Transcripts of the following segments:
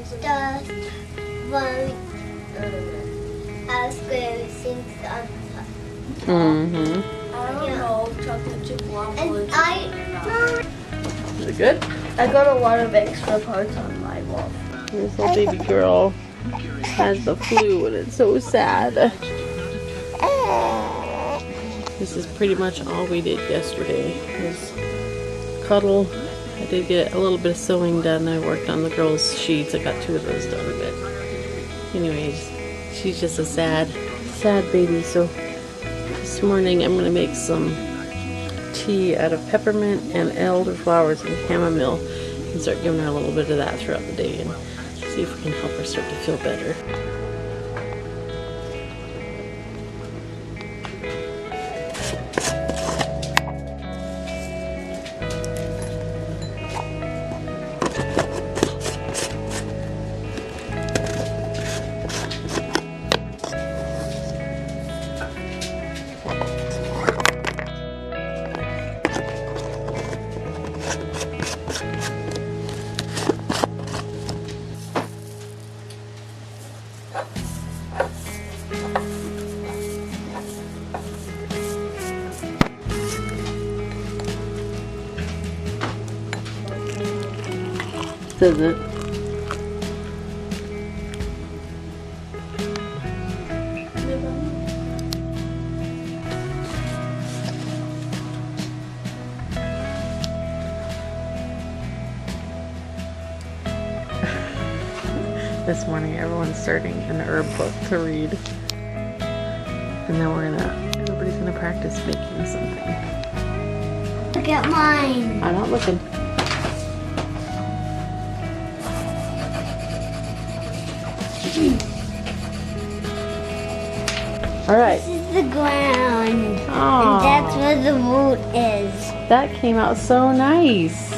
just one ice cream things on top. Mm-hmm. I don't know, chocolate chip waffle. And Is it good? I got a lot of extra parts on my waffle. This little baby girl has the flu and it's so sad. This is pretty much all we did yesterday. Was cuddle. I did get a little bit of sewing done. I worked on the girls' sheets. I got 2 of those done. But anyways, she's just a sad baby. So this morning I'm gonna make some tea out of peppermint and elderflowers and chamomile and start giving her a little bit of that throughout the day and see if we can help her start to feel better. Does it? This morning everyone's starting an herb book to read. And then everybody's gonna practice making something. look at mine. I'm not looking. Alright. This is the ground. Aww. And that's where the root is. That came out so nice.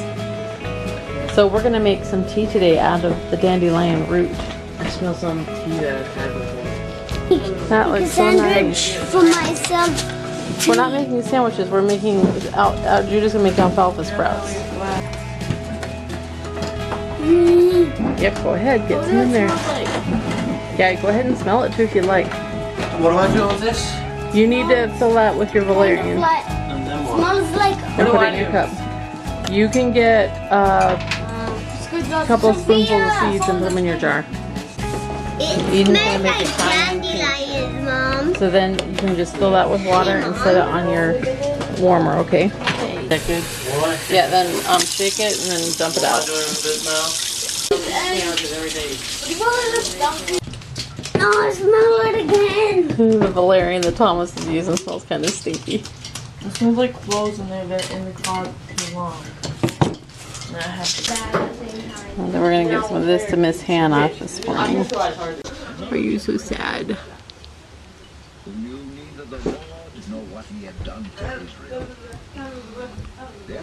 So we're gonna make some tea today out of the dandelion root. I smell some tea that I've had before. That looks so nice. For myself. We're not making sandwiches. We're making Judah's gonna make alfalfa sprouts. Yep, go ahead, get some in there. Yeah, go ahead and smell it too if you like. What do I do with this? You need to fill that with your valerian And then what? Smells like and put it in your cup. You can get a couple of spoonfuls of seeds and put them in your jar. it You smells can make like it fine. dandelions, Mom. So then you can just fill that with water and set it on your warmer, okay? Is that good? What? Yeah, then shake it and then dump it Am I out. doing this now? Sandwiches every day. Oh, smell it again. The valerian that Thomas is using smells kind of stinky. It smells like clothes and they've been in the car too long. And I have to. And then we're gonna give some of this to Miss Hannah this morning. Are you so sad? Who knew neither the Lord nor what he had done for Israel.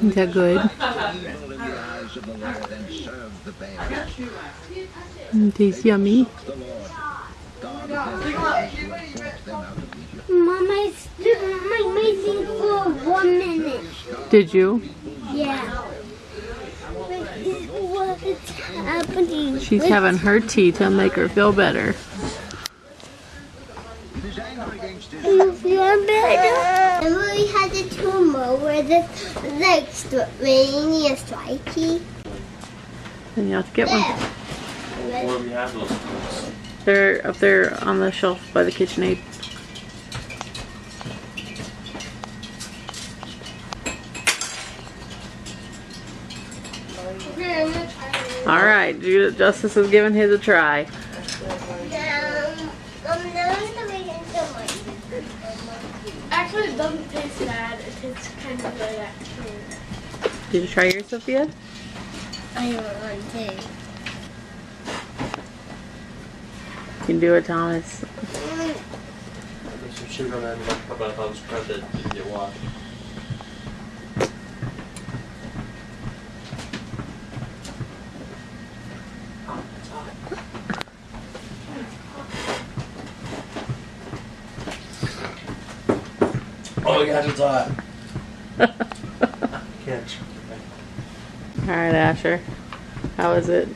Is that good? Evil in the eyes of the Lord and served the Baal. It tastes yummy. The Lord, God of their fathers, who had brought them out of Egypt. Mom, I stood my amazing for 1 minute. Did you? Yeah. What is happening? She's having her tea to make her feel better. His anger against You Israel. feel better? Remember we had the tumor where the rainy and stripey? And you have to get one. Where do we have those? They're up there on the shelf by the KitchenAid. Okay, I'm gonna try it. Alright, Justus is giving his a try. I'm not gonna make it so much. Actually, it doesn't taste bad. It tastes kind of good, actually. Did you try yours, Sophia? I want to. You can do it, Thomas. There's some sugar on that, but I thought it was crap that didn't get washed. Oh my gosh, it's hot. Can't. Alright, Asher. How is it?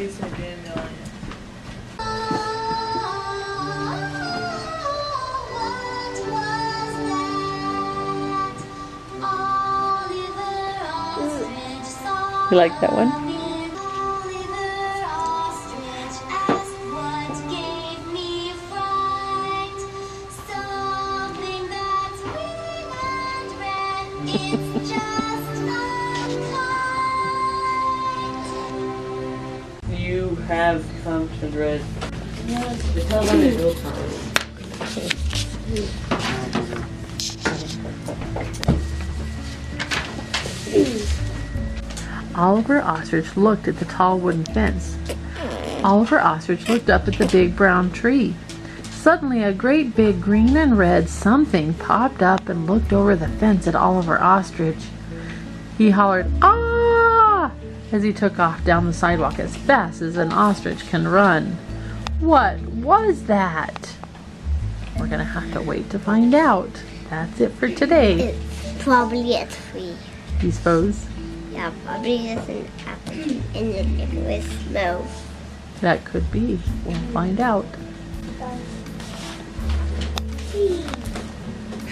case I dandelion. You like that one? You have come to dread. Tell them it will come. Oliver Ostrich looked at the tall wooden fence. Oliver Ostrich looked up at the big brown tree. Suddenly a great big green and red something popped up and looked over the fence at Oliver Ostrich. He hollered, "Ah!" as he took off down the sidewalk as fast as an ostrich can run. What was that? We're gonna have to wait to find out. That's it for today. It's probably a tree. Do you suppose? Yeah, probably just an apple in the liquid snow. That could be. We'll find out.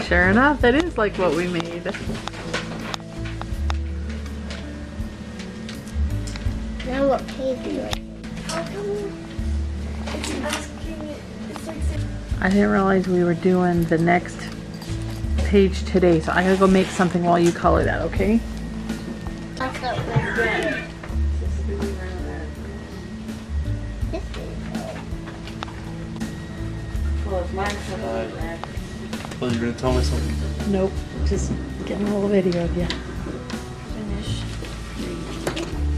Sure enough, that is like what we made. Now what page do I? I didn't realize we were doing the next page today, so I gotta go make something while you color that, okay? Well, if mine's not like that. Well, you're gonna tell me something? Nope, just getting a little video of you. Finish.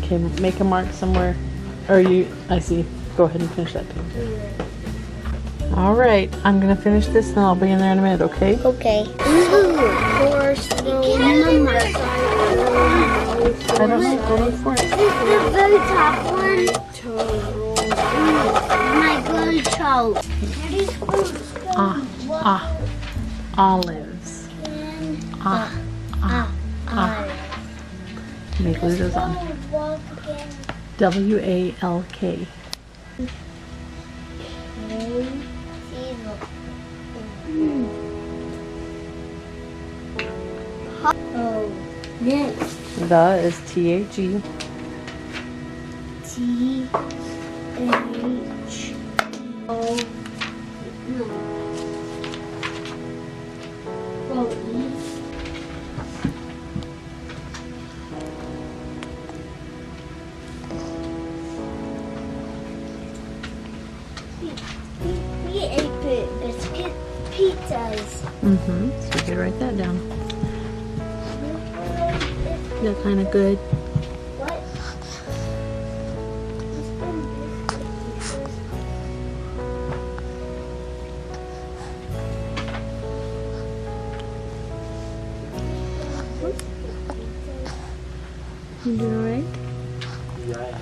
Okay, make a mark somewhere. Or I see. Go ahead and finish that page. Alright, I'm gonna finish this and I'll be in there in a minute, okay? Okay. Horse, I don't know, go look for it. the very top one. My good toe. Olives. Let me glue those on. W-A-L-K. Oh, next. The is T-A-G. T H O no. Oh, E. We ate pizzas. So you can write that down. That's kind of good. What? You doing alright? Yes.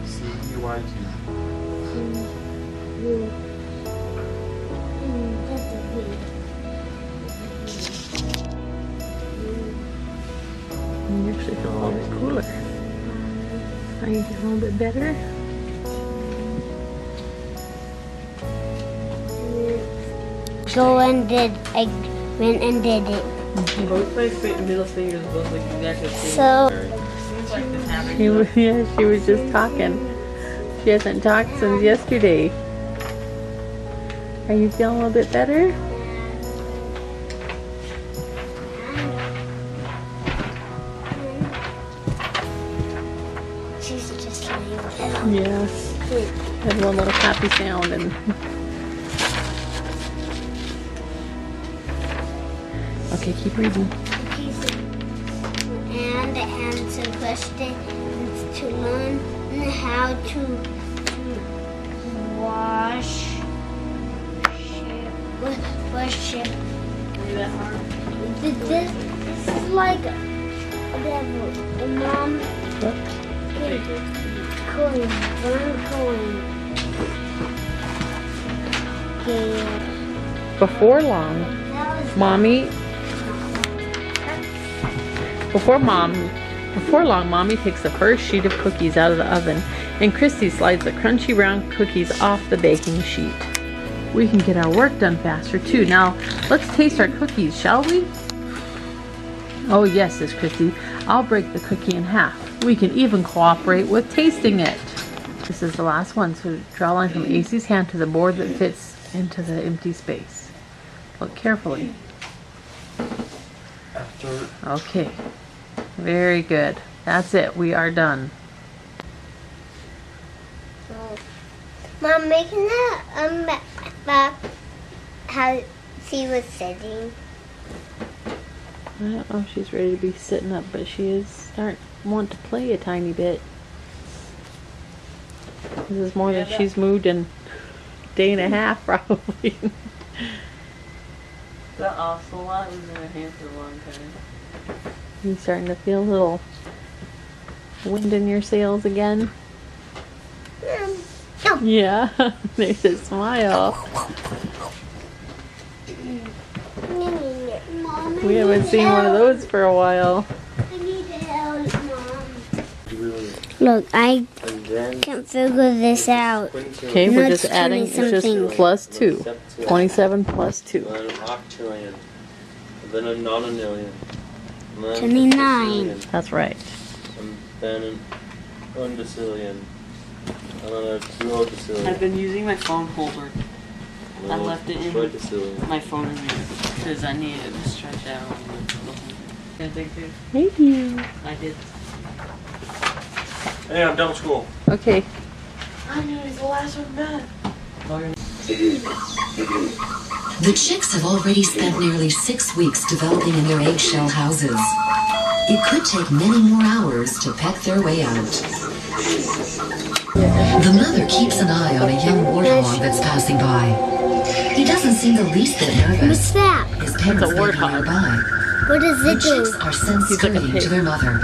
C-E-Y-T. You actually feel a little bit cooler. Are you feeling a little bit better? So went and did it. Both my middle fingers both look exactly the same. So Seems like this happened. She was just talking. She hasn't talked since yesterday. Are you feeling a little bit better? she's just laying down. Yes. Had one little happy sound and okay, keep reading. And to question to learn how to wash ship. This is like the mom What? coin, burn coin. did. Before long, Mommy... Before long, Mommy takes the first sheet of cookies out of the oven, and Christy slides the crunchy brown cookies off the baking sheet. We can get our work done faster too. Now, let's taste our cookies, shall we? Oh yes, says Christy. I'll break the cookie in half. We can even cooperate with tasting it. This is the last one, so draw a line from AC's hand to the board that fits into the empty space. Look carefully. After Okay. Very good. That's it. We are done. Mom, making that how she was sitting. I don't know if she's ready to be sitting up, but she is starting to want to play a tiny bit. This is more than she's moved in a day and a half, probably. That ocelot was in her hand for a long time. You starting to feel a little wind in your sails again? No. Yeah, there's a smile. Mom, We haven't seen one of those for a while. I need help, Mom. really, Look, I and then can't figure this out. Okay, we're just adding, it's just plus 2. 27 plus 2. then an octillion, and then a nonillion, and then 29. a decillion, That's right. and then an undecillion, and then a duodecillion. I've been using my phone holder. and I then a left it in quadricillion. my phone in there because I needed to stretch out. Can I take two? Thank you. I did. Hey, I'm done with school. Okay. I knew he was the last one done. The chicks have already spent nearly 6 weeks developing in their eggshell houses. It could take many more hours to peck their way out. The mother keeps an eye on a young warthog that's passing by. He doesn't seem the least bit What's nervous. that? His parents It's a may be warthog. nearby. What does The it chicks do? are sent He's like a scurrying pig. to their mother.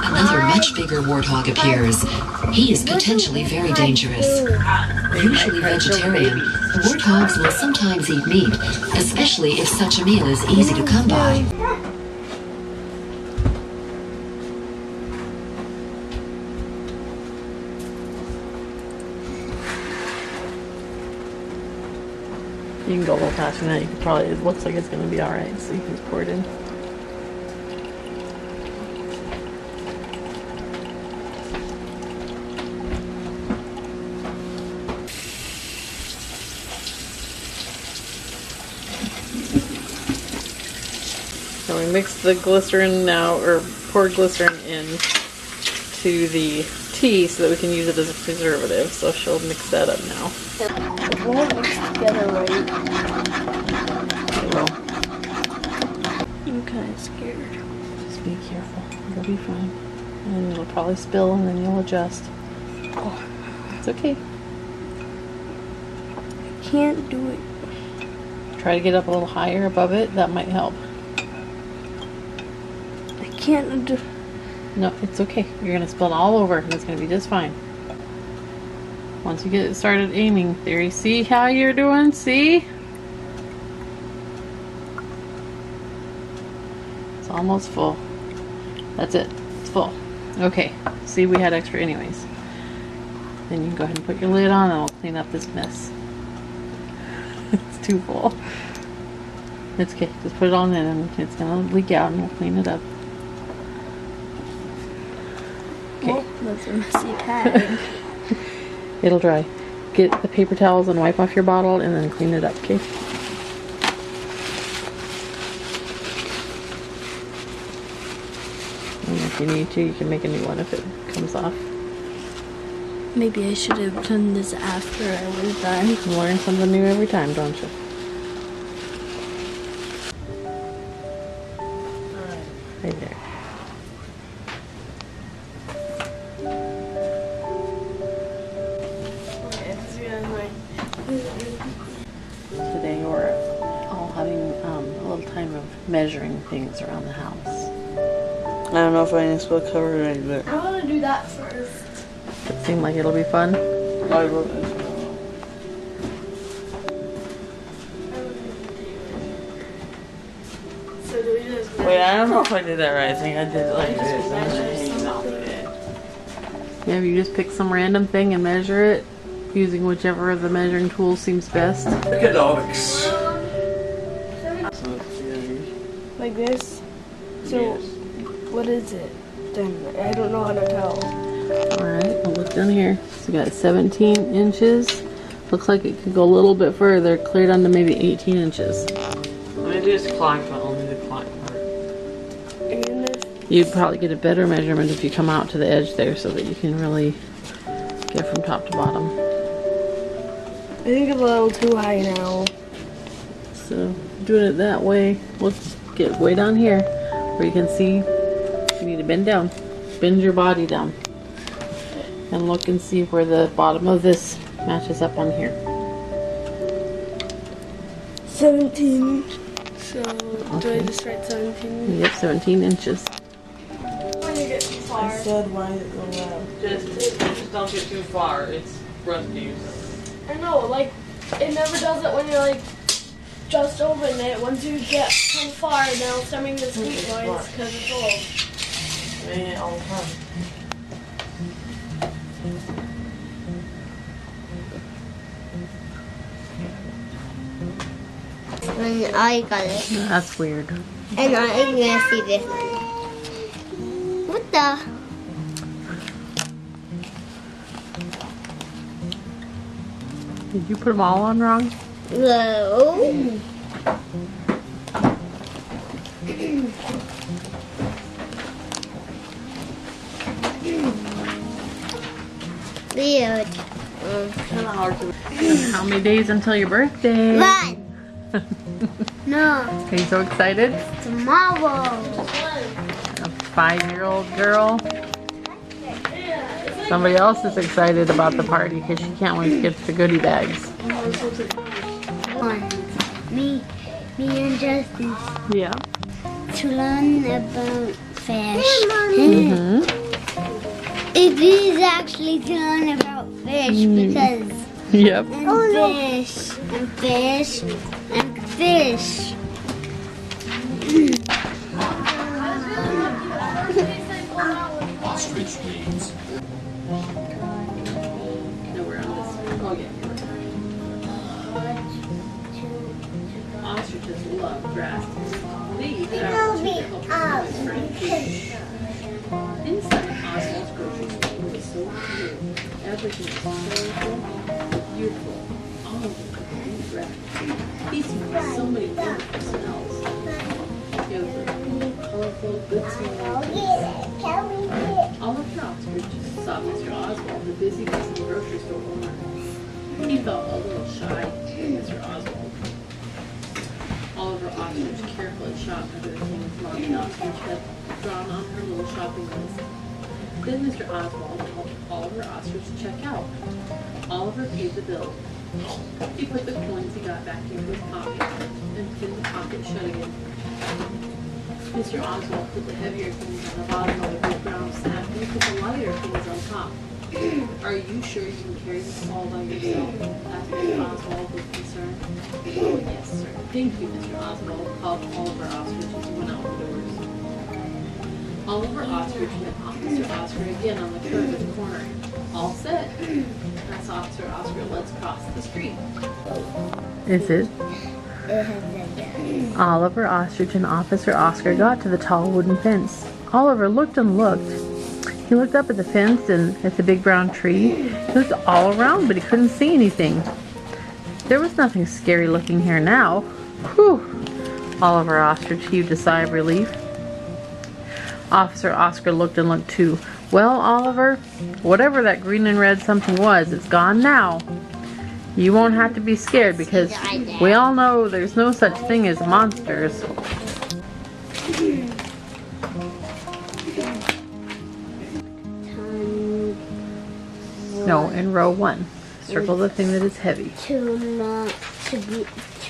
Another much bigger warthog appears. He is potentially very dangerous. Usually vegetarian, warthogs will sometimes eat meat, especially if such a meal is easy to come by. You can go a little faster than that. You can probably, it looks like it's going to be alright, so you can just pour it in. So we mix the glycerin now, or pour glycerin in to the tea so that we can use it as a preservative. So she'll mix that up now. It won't mix together right. It will. I'm kind of scared. Just be careful. It'll be fine. And it'll probably spill and then you'll adjust. Oh, It's okay. I can't do it. Try to get up a little higher above it. That might help. I can't do. No, it's okay. You're going to spill it all over and it's going to be just fine. Once you get it started aiming, there, see how you're doing? See? It's almost full. That's it. It's full. Okay. See, we had extra anyways. Then you can go ahead and put your lid on and I'll clean up this mess. It's too full. It's okay. Just put it on in and it's going to leak out and we'll clean it up. Okay. Oh, that's a messy pad. It'll dry. Get the paper towels and wipe off your bottle and then clean it up, okay? And if you need to, you can make a new one if it comes off. Maybe I should have done this after I was done. You learn something new every time, don't you? Right there. Today we're all having a little time of measuring things around the house. I don't know if I need to spell cover or anything. I want to do that first. Does it seem like it'll be fun? I wrote it as well. Wait, I don't know if I did that right. I think I did it like this. Yeah, you just pick some random thing and measure it using whichever of the measuring tool seems best. Economics. Like this? So, what is it? Then I don't know how to tell. Alright, we'll look down here. So we got 17 inches. Looks like it could go a little bit further, clear down to maybe 18 inches. Let me do this clock, but only the clock part. You'd probably get a better measurement if you come out to the edge there so that you can really get from top to bottom. I think it's a little too high now. So doing it that way, let's get way down here where you can see you need to bend down. Bend your body down. And look and see where the bottom of this matches up on here. 17. So, do I just write 17? Yep, 17 inches. When you get too far. I said why is it so loud? Just don't get too far. It's rusty. I know, like, it never does it when you're, like, just open it. Once you get too far, then it'll start making this squeak noise because it's old. Man, all the time. And I got it. That's weird. And I'm gonna see this. What the? Did you put them all on wrong? No. Weird. Kind of hard to. How many days until your birthday? One. No. Are you so excited? Tomorrow. A 5-year-old girl. Somebody else is excited about the party because she can't wait to get the goodie bags. One. Me and Justus. Yeah. To learn about fish. Mm-hmm. It is actually to learn about fish because Yep. fish and fish and fish. Ostrich leaves. No, we're on this. Oh, yeah. Ostriches love grass. They eat it out to help his friends. Inside Oswald's grocery store was so cute. Everything was so beautiful. All of them could be grass. He smelled so many wonderful smells. It was a cool, colorful, good smelling place. Oliver Ostrich saw Mr. Oswald, the busy grocery store owner. He felt a little shy of Mr. Oswald. Oliver Ostrich carefully shopped under the things Mommy Ostrich had drawn on her little shopping list. Then Mr. Oswald helped Oliver Ostrich check out. Oliver paid the bill. He put the coins he got back into his pocket and pinned the pocket shut again. Mr. Oswald put the heavier things on the bottom of the big brown sack and put the lighter things on top. Are you sure you can carry this all by yourself? Asked Mr. Oswald with concern. Oh, yes, sir. Thank you, Mr. Oswald, called Oliver Ostrich as he went out the doors. Oliver Ostrich met Officer Oscar again on the curb at the corner. All set. That's Officer Oscar. Let's cross the street. Is it? Oliver Ostrich and Officer Oscar got to the tall wooden fence. Oliver looked and looked. He looked up at the fence and at the big brown tree. He looked all around, but he couldn't see anything. There was nothing scary looking here now. Whew! Oliver Ostrich heaved a sigh of relief. Officer Oscar looked and looked too. Well, Oliver, whatever that green and red something was, it's gone now. You won't have to be scared because we all know there's no such thing as monsters. No, in row 1. Circle the thing that is heavy. To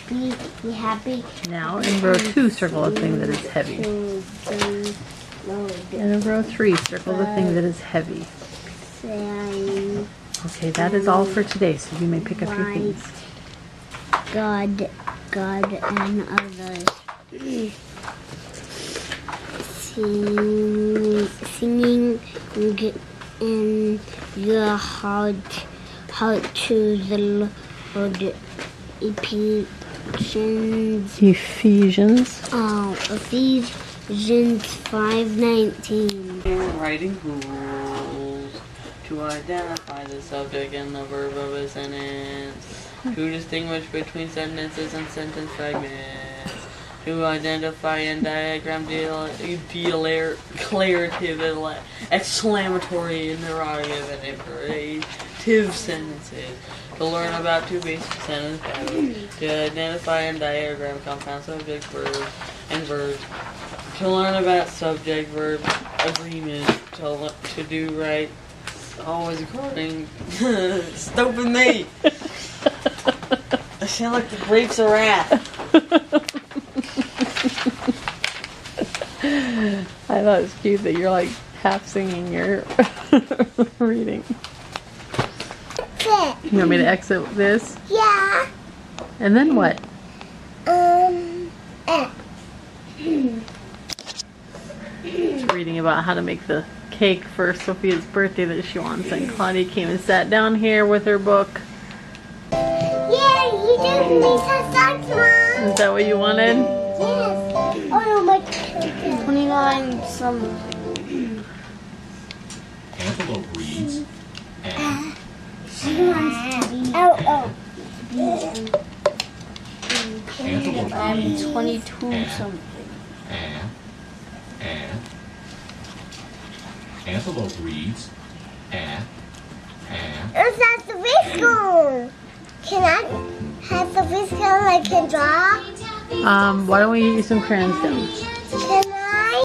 be happy. Now in row 2, circle the thing that is heavy. And in row 3, circle the thing that is heavy. Okay, that is all for today, so you may pick a few things. God and others. singing in your heart to the Lord. Ephesians. Ephesians. Ephesians 5:19. Writing rules to identify the subject and the verb of a sentence, to distinguish between sentences and sentence fragments, to identify and diagram declarative, exclamatory, interrogative, and imperative sentences, to learn about two basic sentence patterns, to identify and diagram compound subject verbs and verbs, to learn about subject verb agreement, to do right always according Stope and me. I sound like the grapes of wrath. I thought it was cute that you're like half singing your reading. You want me to exit this? Yeah. And then what? She's reading about how to make the cake for Sophia's birthday that she wants, and Claudia came and sat down here with her book. Yeah, you just made some socks, Mom. Is that what you wanted? Yes. Oh my God. 29 something. Antelope reads Antelope I'm reads 22 something. Antelope reads It's not the whisker. Can I have the whisker I can draw? Why don't we get you some crayons down? Can I?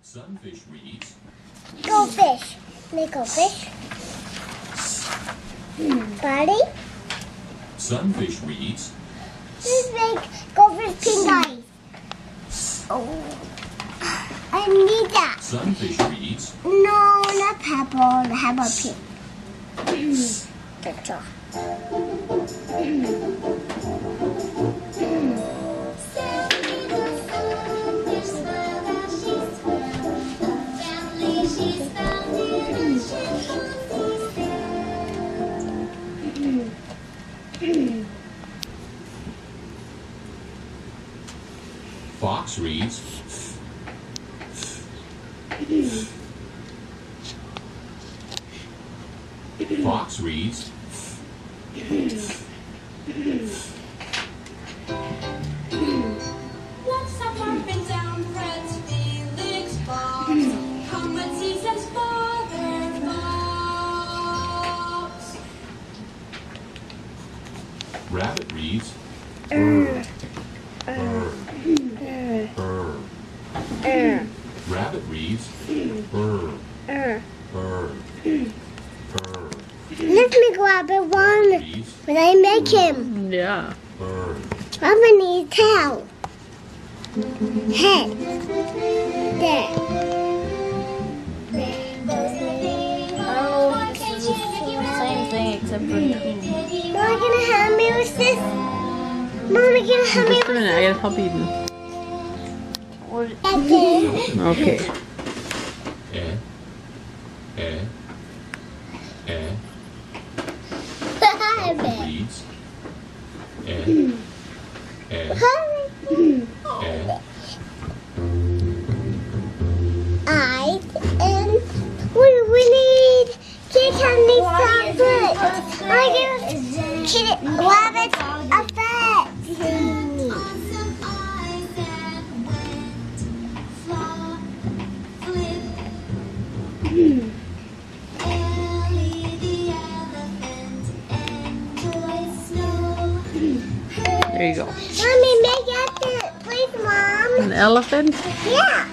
Sunfish reads Go fish. Make a fish. Buddy? Sunfish reads Let's make go fish pink eyes. Oh. I need that. Sunfish reads No, not purple. How about pink? Picture. Fox reads Fox reads Let's up and down Fred's Felix box. Come and see says Father Fox. Rabbit reads Rabbit reads Let me grab it one reads when I make him. Yeah. Mama needs tail. Head. There. Same thing except for two. Mama, gonna help me with this? Mama, gonna help me Just a minute, I gotta help Eden. with this? Okay. reads I and we need kids have these sound good. I give kid rabbits a pet. Awesome eyes that went flop, flip. Ellie the elephant enjoys snow. There you go. Mommy, make it, please, Mom. An elephant? Yeah.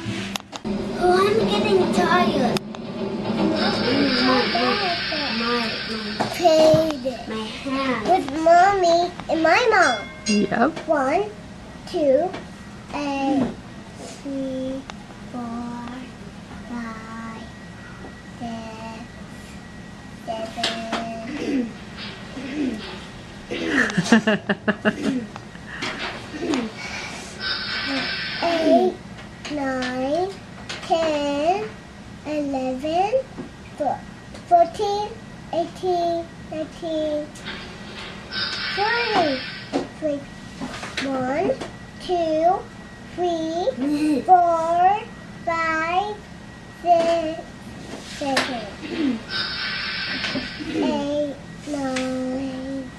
Oh, I'm getting tired. My hand. With Mommy and my mom. Yep. 1, 2, 3, 4, 5, 6, 8, 9, 10, 11, 14, 18, 19, 20. 1, 2, 3, 4, 5, 6, 7, 8, 9,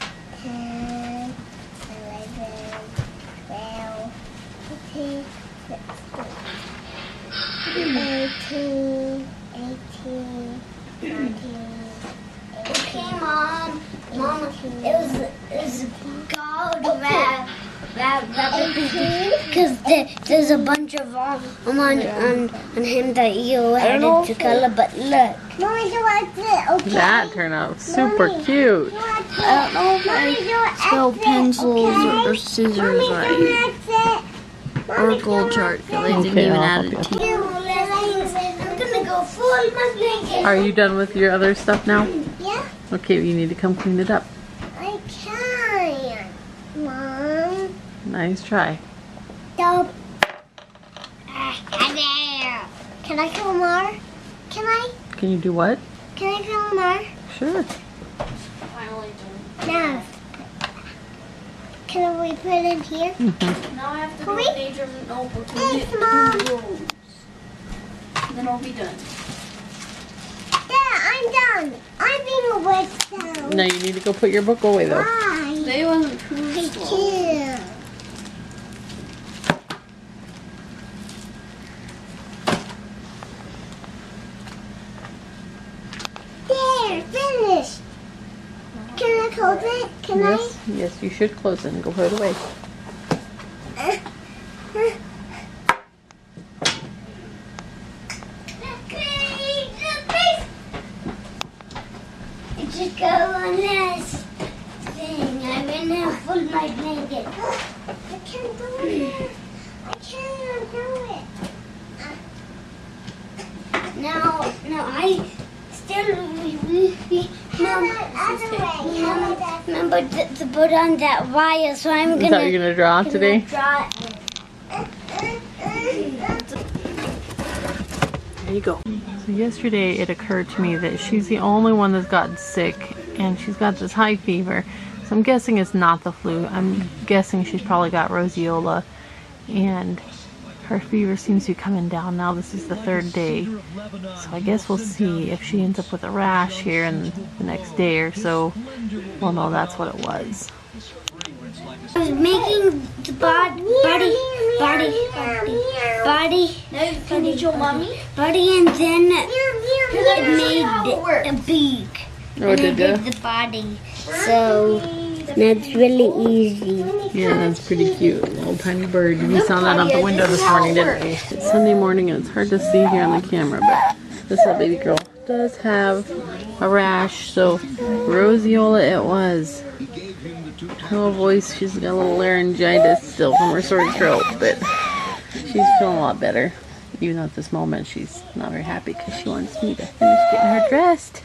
10, 11, 12, 13, 16, 18, 19. Okay, Mom. Mom, it was called because there's a bunch of on him that you had to color, but look. Mommy, do it, okay? That turned out super cute. I don't know if I spelled pencils or scissors right. Or a gold chart, because I didn't even add it to you. I'm gonna go full my blanket. Are you done with your other stuff now? Yeah, Okay, you need to come clean it up. I can. Mom. Nice try. Stop. Can I kill more? Can I? Can you do what? Can I kill more? Sure. No. Can we put it in here? Now I have to do Wait. a page of a notebook and Thanks, get Mom. 2 rows. Then I'll be done. Dad, I'm done. I'm being a witch now. Now you need to go put your book away though. Why? They wasn't too Thank slow. you. There, finished. Can I close it? Can Yes, yes, you should close it and go put it away. It should go on this thing. I'm gonna fold my blanket. I can't do it. I can't do it. Now I still remember to put on that wire, so I'm Is that what gonna you're gonna draw today? draw it. There you go. So yesterday it occurred to me that she's the only one that's gotten sick and she's got this high fever. So I'm guessing it's not the flu. I'm guessing she's probably got roseola and her fever seems to be coming down now. This is the 3rd day. So I guess we'll see if she ends up with a rash here in the next day or so. We'll know that's what it was. I was making the body, Can you show mommy? and then it made a beak. Oh, And I did did ya? the body. So that's really easy. Yeah, that's pretty cute. Little tiny bird. We saw that out the window this morning, didn't we? It's Sunday morning and it's hard to see here on the camera, but this little baby girl does have a rash, so roseola it was. Her little voice, she's got a little laryngitis still from her sore throat, but she's feeling a lot better. Even though at this moment she's not very happy because she wants me to finish getting her dressed.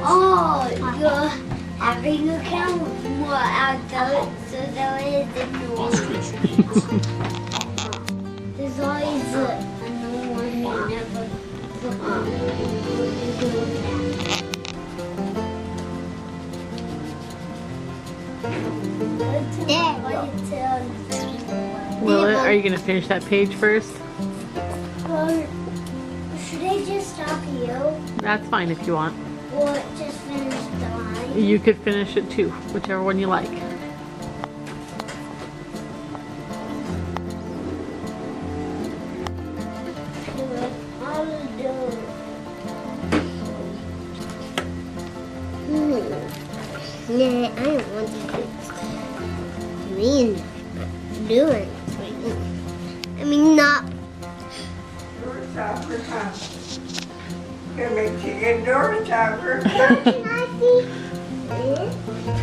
Oh, you're having a count more out there, so there is the new. There's always a new one that never put on. Will, are you going to finish that page first? Or should I just stop you? That's fine if you want. Or just finish the line? You could finish it too, whichever one you like. Yeah, I don't want to do it. doing? I mean, not. Doorstopper, huh? Gonna make you a doorstopper. Can I see this?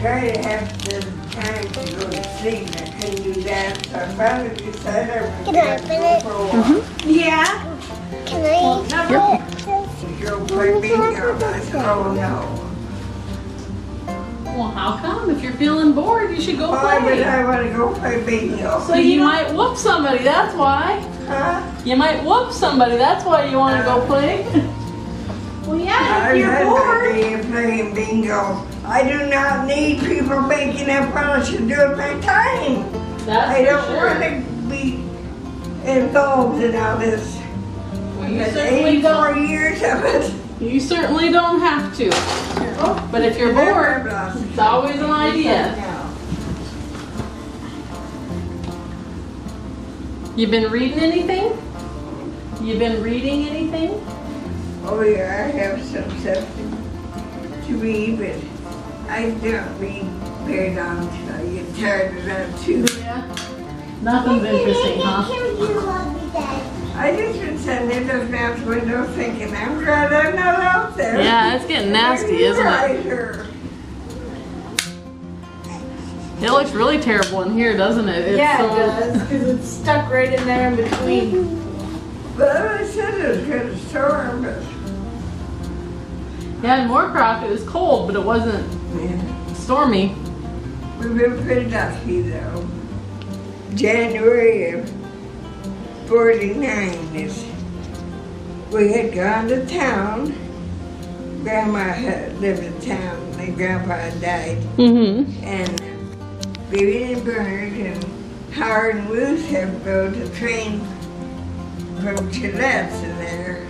Try to have the time to go to sleep. I couldn't do that, so I finally decided I was Can I open it? for a while. Yeah. Can I To go play bingo. I said, oh no. Well, how come? If you're feeling bored, you should go Why would play. I want to go play bingo? So you might whoop somebody, that's why. Huh? You might whoop somebody, that's why you want to go play. Well, yeah, I've if you're had my bored. day of playing bingo. I do not need people making up what I should do with my time. That's I for don't sure. want to be involved in all this. Well, you But certainly 84 don't. years of it. You certainly don't have to. But if you're bored, it's always an idea. You been reading anything? You been reading anything? Oh yeah, I have some stuff to read, but I don't read very long till I get tired of that too. Yeah. Nothing's interesting, huh? I just been sitting in those maps window thinking, I'm glad I'm not out there. Yeah, it's getting nasty, isn't it? Writer. It looks really terrible in here, doesn't it? It's Yeah, so- it does, because it's stuck right in there in between. But I said it was good to storm, but Yeah, in Moorcroft it was cold, but it wasn't yeah. stormy. We've been pretty lucky though. January of 49 is, we had gone to town. Grandma had lived in town, and Grandpa had died. Mm-hmm. And Vivian and Bernard and Howard and Ruth have rode the train from Gillette's in there.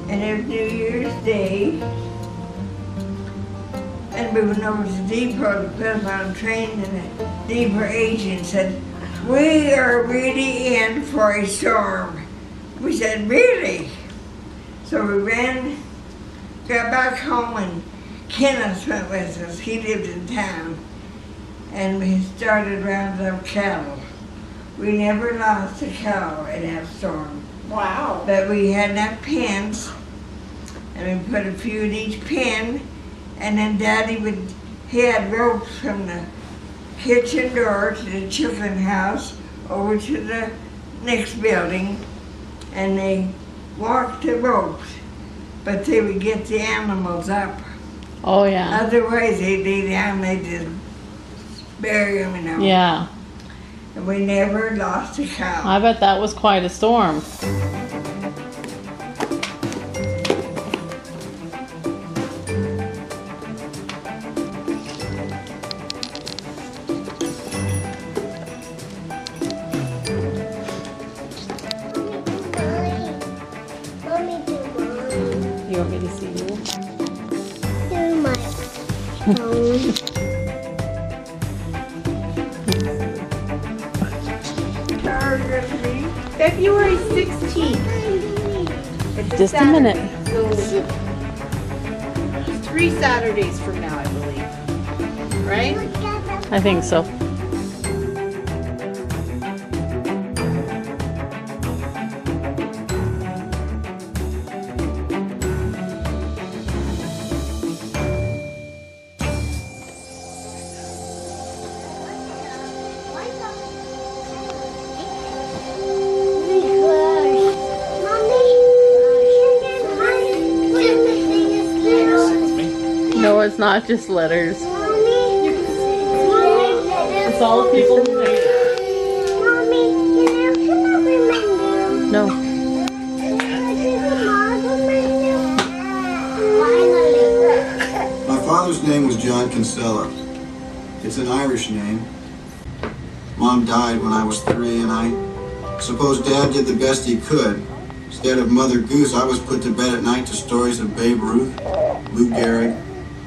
And it was New Year's Day. And we went over to the depot to put us on a train, and the depot agent said, we are really in for a storm. We said, really? So we ran, got back home, and Kenneth went with us. He lived in town. And we started rounding up cattle. We never lost a cow in that storm. Wow. But we had enough pens, and we put a few in each pen, and then Daddy he had ropes from the kitchen door to the chicken house over to the next building, and they walked the ropes, but they would get the animals up. Oh yeah. Otherwise, they'd lay down, they just bury them, you know. Yeah. And we never lost a cow. I bet that was quite a storm. Mommy, do mine. You want me to see you? Do my phone. February 16th. It's Just a Saturday, minute. So 3 Saturdays from now, I believe. Right? I think so. No, it's not just letters. It's all the people who made it. No. My father's name was John Kinsella. It's an Irish name. Mom died when I was 3, and I suppose Dad did the best he could. Instead of Mother Goose, I was put to bed at night to stories of Babe Ruth, Lou Gehrig,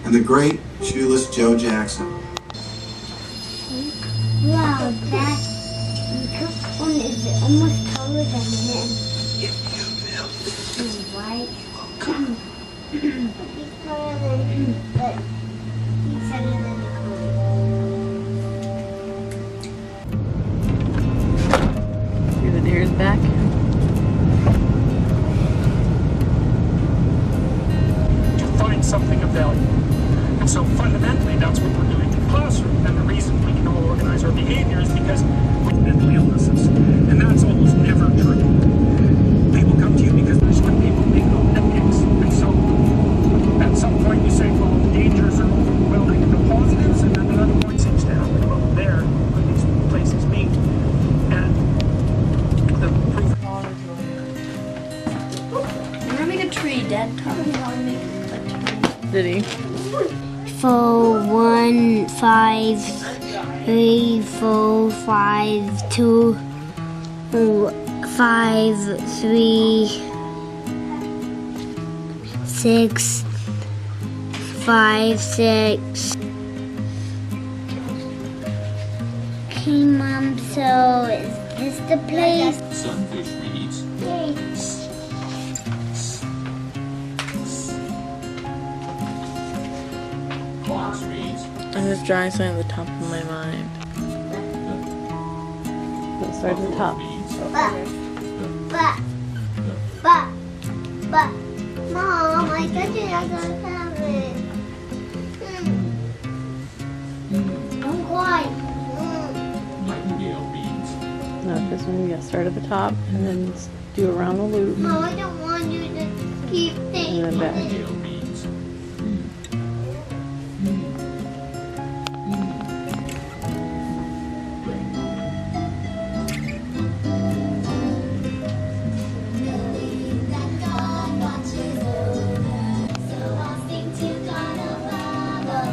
and the great shoeless Joe Jackson. Wow, that one is almost taller than him. He's white. He's taller than him, but he's taller than the did he? 4, 1, 5, 3, 4, 5, 2, 5, 3, 6, 5, 6. Okay, Mom, so is this the place? Sunfish reads. Fox reads. I'm just drawing something at the top of my mind. Let's start at the top. But, Mom, I thought you not gonna have it. I'm quiet. Nightingale reads. No, this one you gotta start at the top and then do around the loop Mom, I don't want you to keep and thinking. then back. Nightingale reads.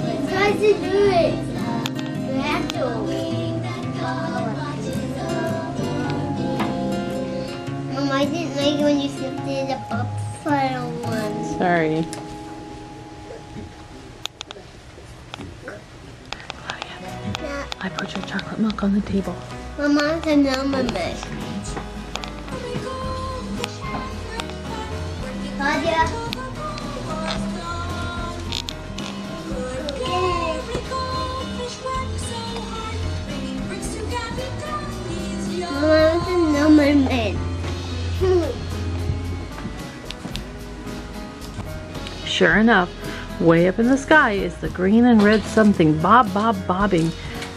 You guys should do it. You have to. Mom, I didn't like when you slipped in the buffalo one. Sorry. I put your chocolate milk on the table. Mama's a number man. Claudia. Mama's a number man. Sure enough, way up in the sky is the green and red something bobbing,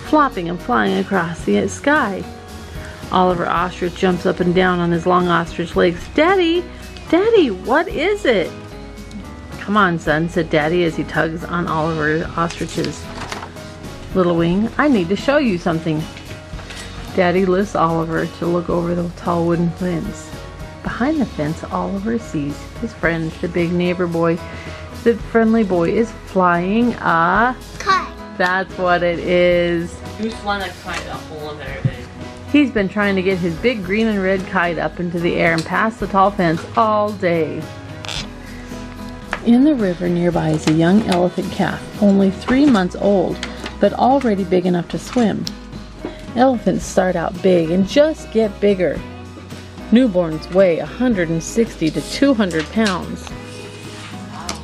flopping and flying across the sky. Oliver Ostrich jumps up and down on his long ostrich legs. Daddy, Daddy, what is it? Come on, son, said Daddy as he tugs on Oliver Ostrich's little wing. I need to show you something. Daddy lifts Oliver to look over the tall wooden fence. Behind the fence, Oliver sees his friend, the big neighbor boy. The friendly boy is flying a Kite. That's what it is. Who's flying that kite up on there, babe? He's been trying to get his big green and red kite up into the air and past the tall fence all day. In the river nearby is a young elephant calf, only 3 months old, but already big enough to swim. Elephants start out big and just get bigger. Newborns weigh 160 to 200 pounds.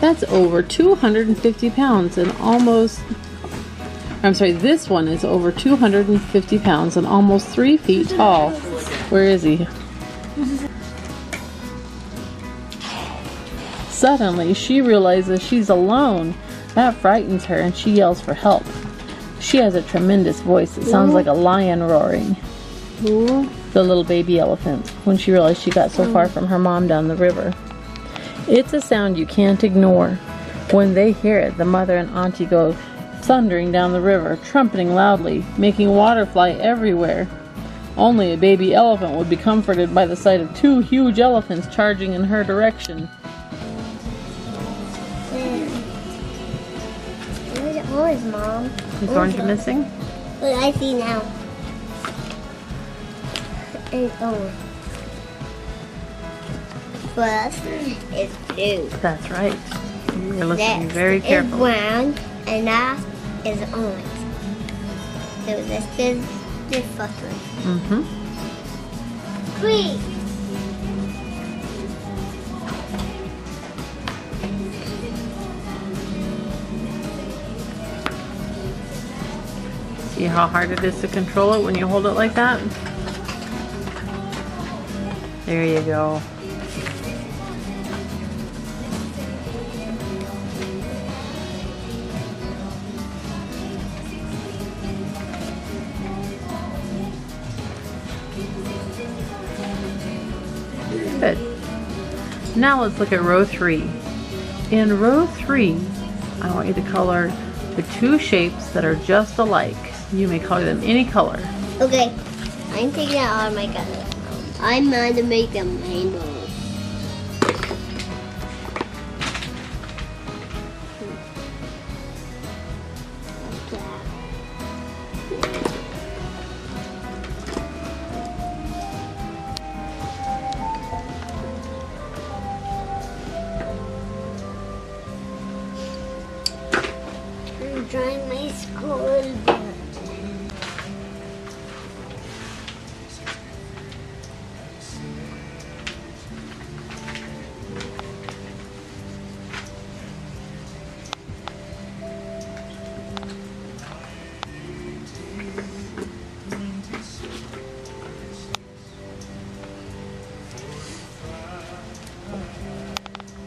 That's over 250 pounds and this one is over 250 pounds and almost 3 feet tall. Where is he? Suddenly, she realizes she's alone. That frightens her and she yells for help. She has a tremendous voice. It sounds like a lion roaring. The little baby elephant, when she realized she got so far from her mom down the river. It's a sound you can't ignore. When they hear it, the mother and auntie go thundering down the river, trumpeting loudly, making water fly everywhere. Only a baby elephant would be comforted by the sight of 2 huge elephants charging in her direction. Where's orange, Mom? Is orange missing? Look, I see now. It's orange. First is blue. That's right. You're listening Next very is carefully. brown, and last is orange. So this is the first one. Mm-hmm. Green. See how hard it is to control it when you hold it like that? There you go. Good. Now let's look at row 3. In row 3, I want you to color the 2 shapes that are just alike. You may color them any color. Okay, I'm taking out all my colors. I'm going to make them rainbow.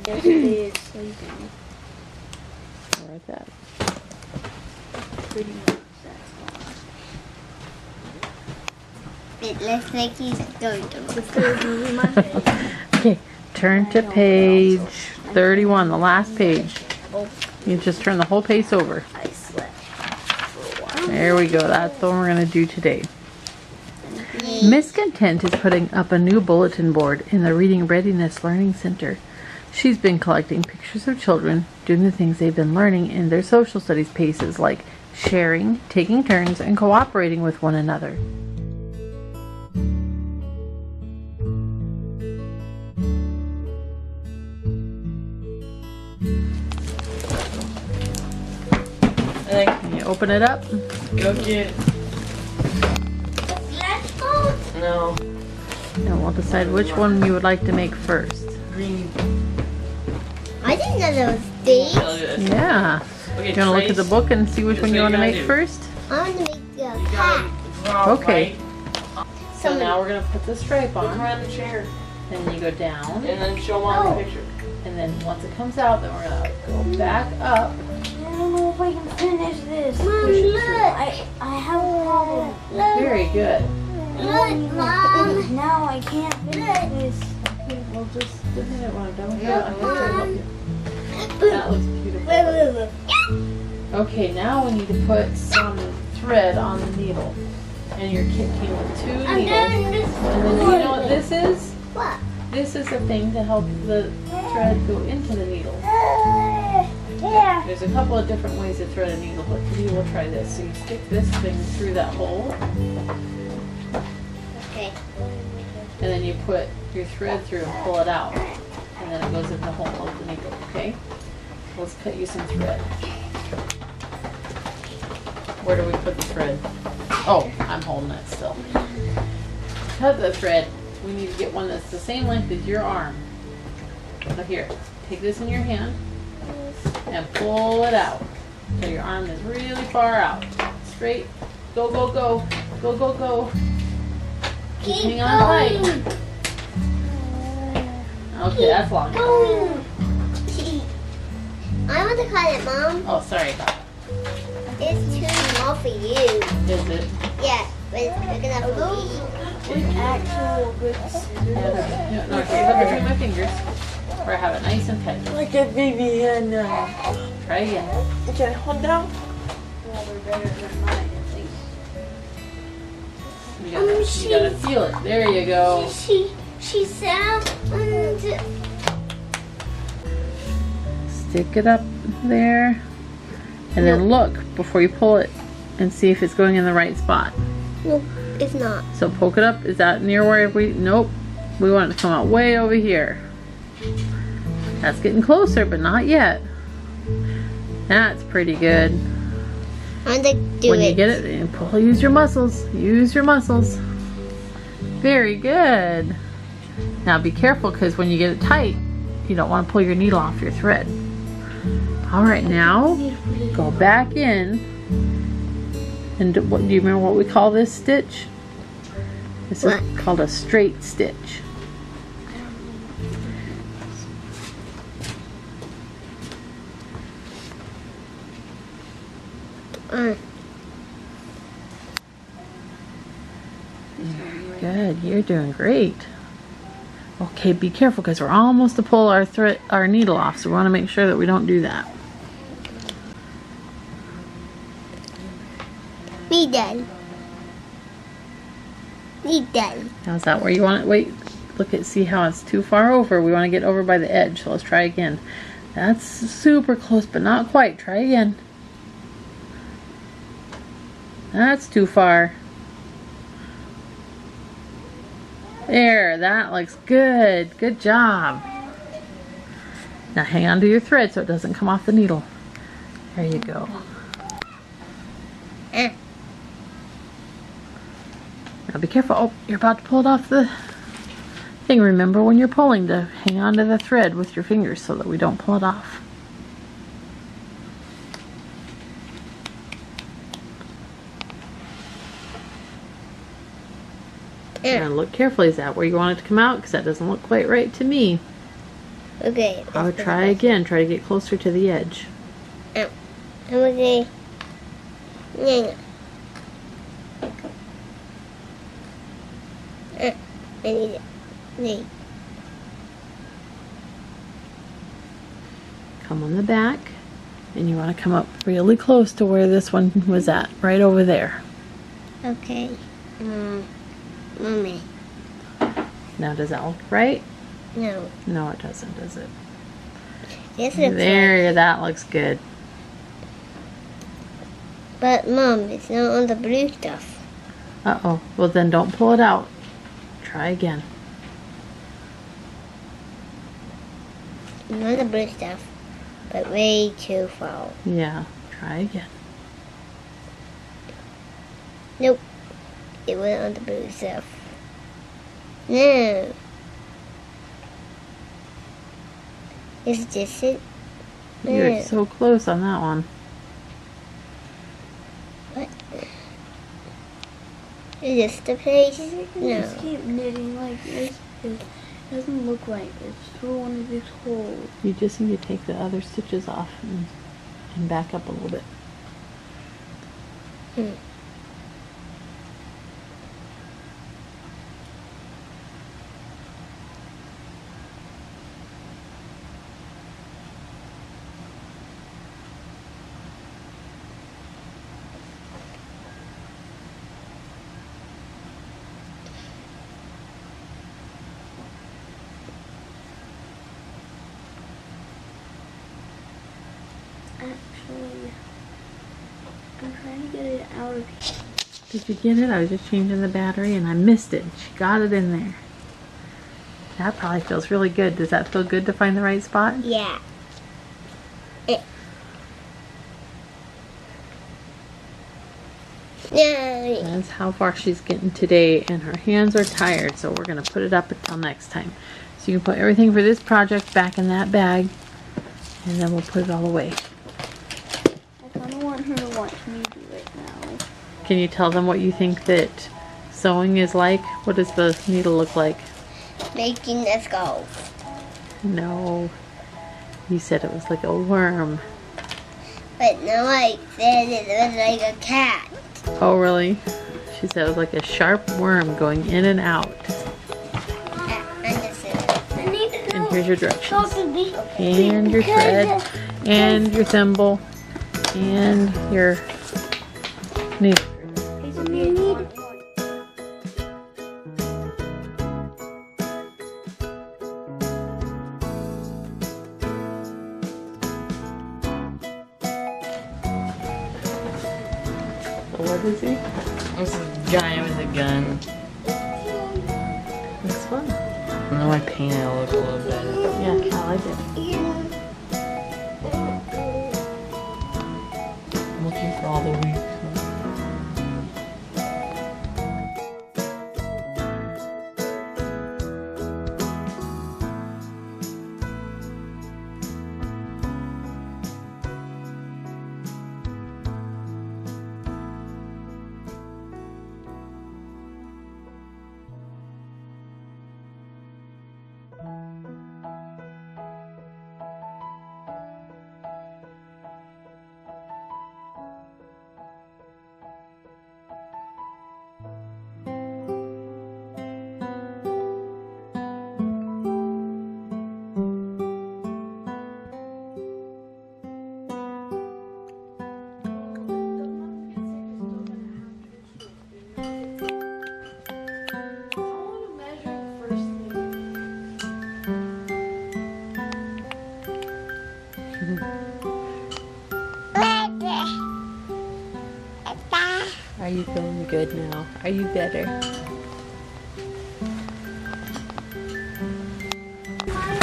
guess he is sleeping. I'll write that. Pretty much It looks like he's going to. Okay, turn to page 31, the last page. You just turn the whole page over. I slept for a while. There we go. That's the one we're going to do today. Miss Content is putting up a new bulletin board in the Reading Readiness Learning Center. She's been collecting pictures of children doing the things they've been learning in their social studies paces, like sharing, taking turns, and cooperating with one another. Can you open it up? Go get. Let's go. No. And we'll decide which one you would like to make first. Green. I didn't know there was these. Yeah. Okay, You want to look at the book and see which one you want to make first? I want to make the You hat. gotta draw Okay. right. So now we're going to put the stripe Look on. around the chair. And then you go down. And then show them on the picture. And then once it comes out, then we're going to go back up. I don't know if I can finish this. Mom, look. I have a problem. Very good. Look, Mom. Now I can't finish this. Okay, well just a minute when I'm done with that. I'm going to help you. That looks beautiful. Okay, now we need to put some thread on the needle. And you're kicking with 2 I'm needles. doing this. And then you know what this is? What? This is a thing to help the thread go into the needle. Yeah. There's a couple of different ways to thread a needle, but we will try this. So you stick this thing through that hole, Okay. and then you put your thread through and pull it out. And then it goes in the hole of the needle, okay? Let's cut you some thread. Where do we put the thread? Oh, I'm holding it still. To cut the thread, we need to get one that's the same length as your arm. Now here, take this in your hand and pull it out. So your arm is really far out. Straight. Go, go, go. Go, go, go. Keep Hang on tight. Okay, that's long. Going. I want to cut it, Mom. Oh, sorry about that. It's too small for you. Is it? Yeah, but it's big enough for me. With actual good scissors. No, here, look between my fingers. Where I have it nice and tight. Like a baby hand now. Try again. Okay, hold down. Well, they're better than mine, at least. You gotta feel it. There you go. She sounds. Stick it up there. And then look before you pull it and see if it's going in the right spot. No, it's not. So poke it up. Is that near where we... Nope. We want it to come out way over here. That's getting closer, but not yet. That's pretty good. I'm gonna do When it. you get it, you pull, use your muscles. Use your muscles. Very good. Now be careful, because when you get it tight, you don't want to pull your needle off your thread. Alright, now go back in. And do you remember what we call this stitch? This is called a straight stitch. Good, you're doing great. Okay, be careful, because we're almost to pull our needle off, so we want to make sure that we don't do that. Me done. Me done. Now is that where you want it? Wait, look at, see how it's too far over. We want to get over by the edge, so let's try again. That's super close, but not quite. Try again. That's too far. There, that looks good. Good job. Now hang on to your thread so it doesn't come off the needle. There you go. Now be careful. Oh, you're about to pull it off the thing. Remember when you're pulling to hang on to the thread with your fingers so that we don't pull it off. And look carefully, is that where you want it to come out? Because that doesn't look quite right to me. Okay. I would try again. Try to get closer to the edge. Okay. Yeah. I need it. Need. Come on the back, and you want to come up really close to where this one was at, right over there. Okay. Mommy. Now, does that look right? No. No, it doesn't, does it? This looks There, that looks good. But Mom, it's not on the blue stuff. Uh-oh. Well, then don't pull it out. Try again. Not the blue stuff, but way too far. Yeah, try again. Nope. It went on the blue stuff. No. Is this it? You're No. so close on that one. What? Is this the place? No. Just keep knitting like this. It doesn't look right. It's through one of these holes. You just need to take the other stitches off and back up a little bit. Actually, I'm trying to get it out of here. Did you get it? I was just changing the battery and I missed it. She got it in there. That probably feels really good. Does that feel good to find the right spot? Yeah. Yeah. That's how far she's getting today, and her hands are tired, so we're going to put it up until next time. So you can put everything for this project back in that bag, and then we'll put it all away. I kind of want her to watch me do it now. Can you tell them what you think that sewing is like? What does the needle look like? Making the skull. No. You said it was like a worm. But no, I said it was like a cat. Oh, really? She said it was like a sharp worm going in and out. And here's your directions. And your thread. And your thimble. And your needle. What is he? It's a guy with a gun. That's fun. Now my paint it look a little better. Yeah, I like it. I'm looking for all the weeks. Are you feeling good now? Are you better?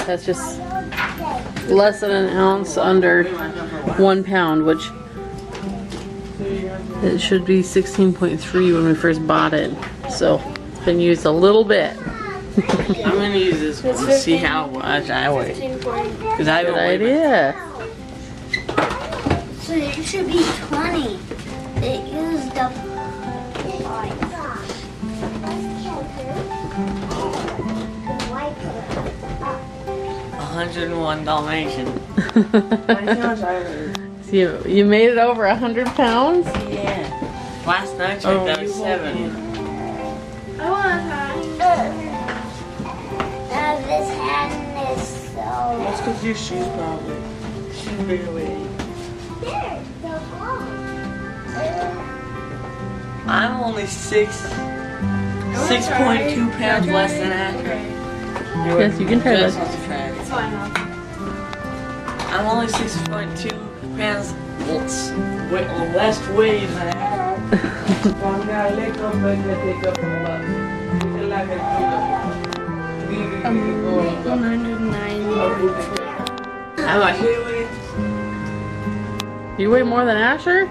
That's just less than an ounce under 1 pound, which it should be 16.3 when we first bought it. So it's been used a little bit. I'm gonna use this one to see how much I weigh. Because I Good haven't weighed idea. So it should be 20. It used the 101 Dalmatian. So you made it over 100 pounds? Yeah. Last night I checked, that was 7. I want to Now this hand is so. That's because your shoes probably. Shoes bigger weight. There, the ball. I'm only 6.2 pounds less than Asher. Yes, you can try Just that. wants to try it. It's fine. I'm only 6.2 pounds less weight than Asher. I'm 109. How much do you weigh? You weigh more than Asher?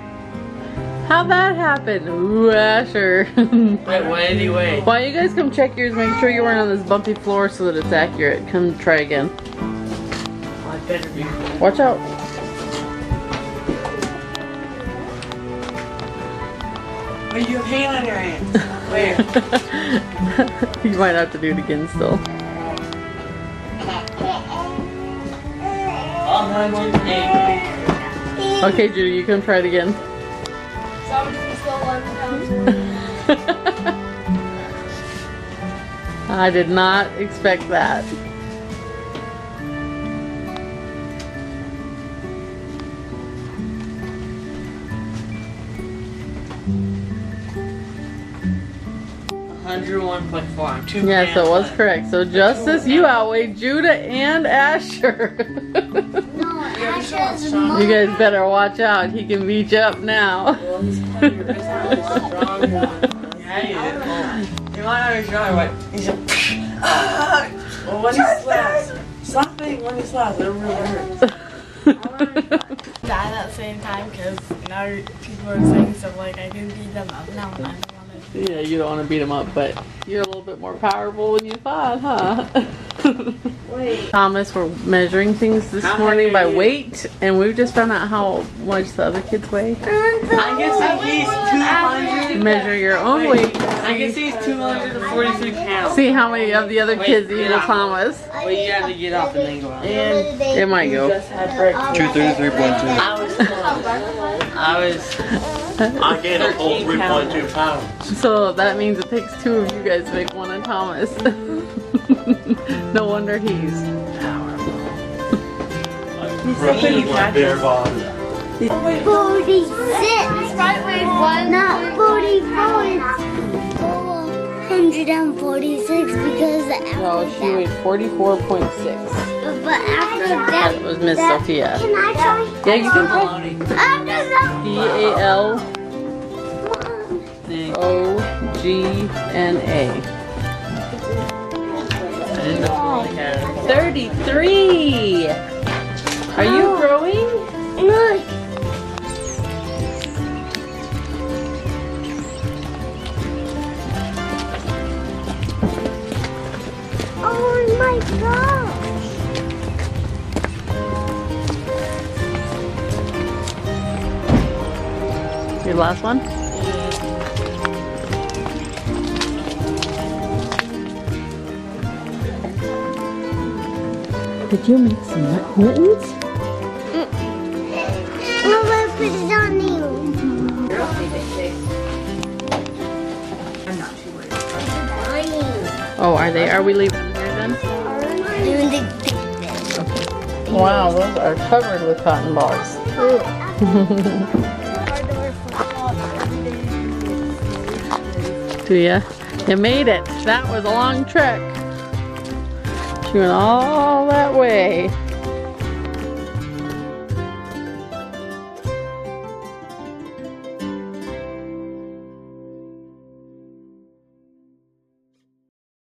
How'd that happen? Ooh, Asher. Wait, what did he weigh? Why don't you guys come check yours, make sure you weren't on this bumpy floor so that it's accurate. Come try again. I better be. Watch out. Wait, you have hair on your hands. Where? You might have to do it again still. Oh, 918. Okay, Judy, you come try it again. So I'm just still 11 pounds. I did not expect that. $101.4. 2 Yes, it pounds was less. correct. So Justus, you outweighed Judah and Asher. No, Asher's mom. You guys better watch out. He can beat you up now. Well, he's heavier. He's not as strong as yeah, he is. He might not be strong, but he's a. Well, when he slaps, slapping when he slaps, it really hurts. Die at the same time because now people are saying stuff like I can beat them up now and I don't want to. Yeah, you don't want to beat him up, but you're a little bit more powerful than you thought, huh? Wait. Thomas, we're measuring things this morning by weight, and we've just found out how much the other kids weigh. I guess he's 200. Measure your own weight. I guess he's 243 pounds. See how many of the other kids equal Thomas. Well, you have to get up and then go out. And it might go. 233.2. I gained a whole 3.2 pounds. So that means it takes 2 of you guys to make one of Thomas. No wonder he's powerful. Rubbing my bare body. 46. Not 44. It's 446 because No, she weighed 44.6. But after that, That was Miss Sophia. can I try? Yeah, you can try. After that, DALOGNA. 33. Are you growing? look. Oh my gosh. Your last one? Did you make some mittens? I'm gonna put it on you. Oh, are they? Are we leaving them here then? Wow, those are covered with cotton balls. Do ya? You made it. That was a long trek. She went all that way.